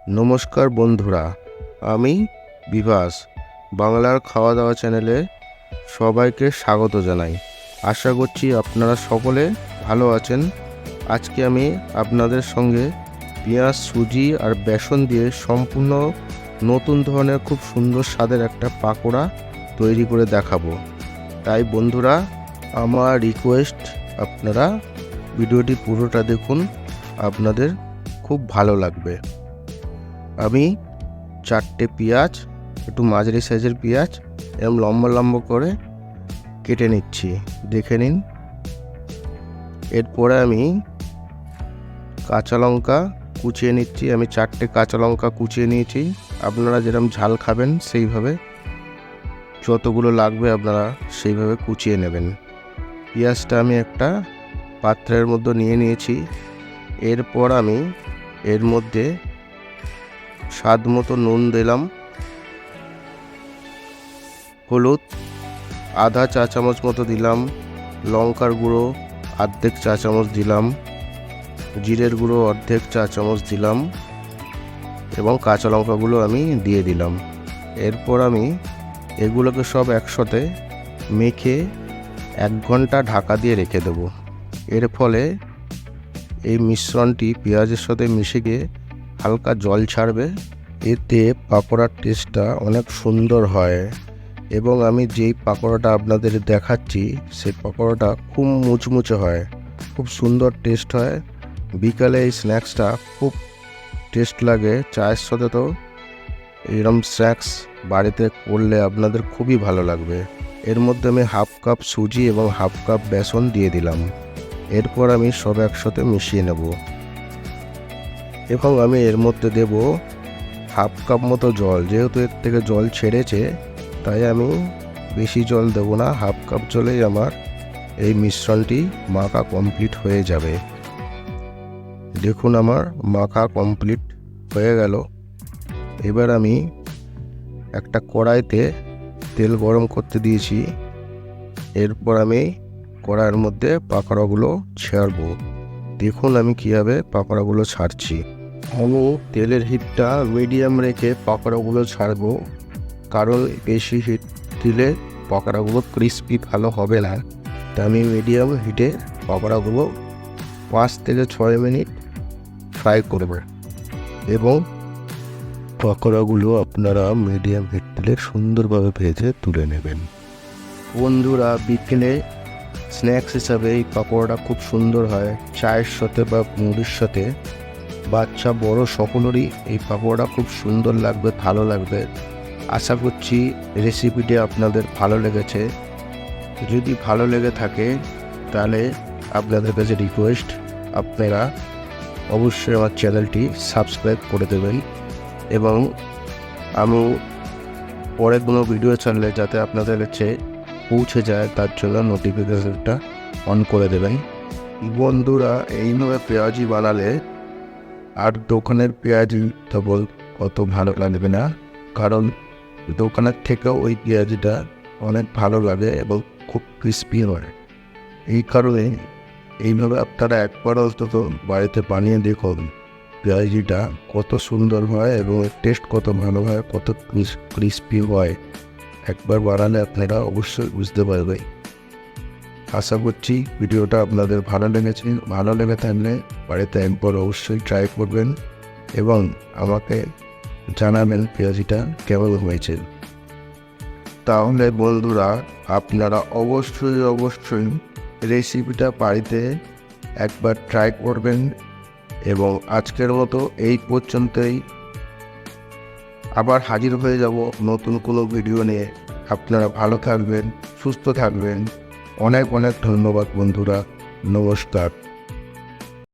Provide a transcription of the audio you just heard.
নমস্কার বন্ধুরা, আমি বিভাস বাংলার খাওয়া দাওয়া চ্যানেলে সবাইকে স্বাগত জানাই। আশা করছি আপনারা সকলে ভালো আছেন। আজকে আমি আপনাদের সঙ্গে পেঁয়াজ, সুজি আর বেসন দিয়ে সম্পূর্ণ নতুন ধরনের খুব সুন্দর স্বাদের একটা পাকোড়া তৈরি করে দেখাবো। তাই বন্ধুরা, আমার রিকোয়েস্ট, আপনারা ভিডিওটি পুরোটা দেখুন, আপনাদের খুব ভালো লাগবে। আমি 4টে পেঁয়াজ, একটু মাঝারি সাইজের পেঁয়াজ এরকম লম্বা লম্বা করে কেটে নিচ্ছি, দেখে নিন। এরপরে আমি কাঁচা লঙ্কা কুচিয়ে নিচ্ছি। আমি 4টে কাঁচা লঙ্কা কুচিয়ে নিয়েছি। আপনারা যেরকম ঝাল খাবেন সেইভাবে যতগুলো লাগবে আপনারা সেইভাবে কুচিয়ে নেবেন। পেঁয়াজটা আমি একটা পাত্রের মধ্যে নিয়ে নিয়েছি। এরপর আমি এর মধ্যে স্বাদ মতো নুন দিলাম, হলুদ আধা চা চামচ মতো দিলাম, লঙ্কার গুঁড়ো অর্ধেক চা চামচ দিলাম, জিরের গুঁড়ো অর্ধেক চা চামচ দিলাম এবং কাঁচা লঙ্কাগুলো আমি দিয়ে দিলাম। এরপর আমি এগুলোকে সব একসাথে মেখে 1 ঘন্টা ঢাকা দিয়ে রেখে দেব। এর ফলে এই মিশ্রণটি পেঁয়াজের সাথে মিশে গিয়ে হালকা জল ছাড়বে। এতে পাকোড়ার টেস্টটা অনেক সুন্দর হয় এবং আমি যেই পাকোড়াটা আপনাদের দেখাচ্ছি সেই পাকোড়াটা খুব মুচমুচে হয়, খুব সুন্দর টেস্ট হয়। বিকালে এই স্ন্যাক্সটা খুব টেস্ট লাগে। চায়ের সাথে তো এরকম স্ন্যাক্স বাড়িতে করলে আপনাদের খুবই ভালো লাগবে। এর মধ্যে আমি 1/2 কাপ সুজি এবং 1/2 কাপ বেসন দিয়ে দিলাম। এরপর আমি সব একসাথে মিশিয়ে নেব এবং আমি এর মধ্যে দেব 1/2 কাপ মতো জল। যেহেতু এর থেকে জল ছেড়েছে তাই আমি বেশি জল দেব না, 1/2 কাপ জলেই আমার এই মিশ্রণটি মাখা কমপ্লিট হয়ে যাবে। দেখুন আমার মাখা কমপ্লিট হয়ে গেল। এবার আমি একটা কড়াইতে তেল গরম করতে দিয়েছি। এরপর আমি কড়াইয়ের মধ্যে পাকোড়াগুলো ছাড়বো। দেখুন আমি কীভাবে পাকোড়াগুলো ছাড়ছি। আমি তেলের হিটটা মিডিয়াম রেখে পাকোড়াগুলো ছাড়বো, কারণ বেশি হিট দিলে পাকোড়াগুলো ক্রিস্পি ভালো হবে না। তাই আমি মিডিয়াম হিটে পাকোড়াগুলো 5 থেকে 6 মিনিট ফ্রাই করব এবং পাকোড়াগুলো আপনারা মিডিয়াম হিট দিলে সুন্দরভাবে ভেজে তুলে নেবেন। বন্ধুরা, বিকেলে স্ন্যাক্স হিসাবে এই পাকোড়াটা খুব সুন্দর হয়। চায়ের সাথে বা মুড়ির সাথে বাচ্চা বড় সকলেরই এই পাকোড়া খুব সুন্দর লাগবে, ভালো লাগবে। আশা করছি রেসিপিটি আপনাদের ভালো লেগেছে। যদি ভালো লেগে থাকে তাহলে আপনাদের কাছে রিকোয়েস্ট, আপনারা অবশ্যই আমার চ্যানেলটি সাবস্ক্রাইব করে দেবেন এবং আমি পরে কোনো ভিডিও ছাড়লে যাতে আপনাদের কাছে পৌঁছে যায় তার জন্য নোটিফিকেশনটা অন করে দেবেন। বন্ধুরা, এইভাবে পেঁয়াজি বানালে আর দোকানের পেঁয়াজি তো অত ভালো লাগবে না, কারণ দোকানের থেকেও ওই পেঁয়াজিটা অনেক ভালো লাগে এবং খুব ক্রিস্পি হয়। এই কারণে এইভাবে আপনারা একবার অন্তত বাড়িতে বানিয়ে দেখুন পেঁয়াজিটা কত সুন্দর হয় এবং টেস্ট কত ভালো হয়, কত ক্রিস্পি হয়। একবার বানালে আপনারা অবশ্যই বুঝতে পারবেন। আশা করছি ভিডিওটা আপনাদের ভালো লেগেছে। ভালো লেগে থাকলে বাড়িতে একবার অবশ্যই ট্রাই করবেন এবং আমাকে জানাবেন পেঁয়াজিটা কেমন হয়েছে। তাহলে বন্ধুরা, আপনারা অবশ্যই রেসিপিটা বাড়িতে একবার ট্রাই করবেন এবং আজকের মতো এই পর্যন্তই। আবার হাজির হয়ে যাব নতুন কোনো ভিডিও নিয়ে। আপনারা ভালো থাকবেন, সুস্থ থাকবেন। অনেক ধন্যবাদ বন্ধুরা। নমস্কার।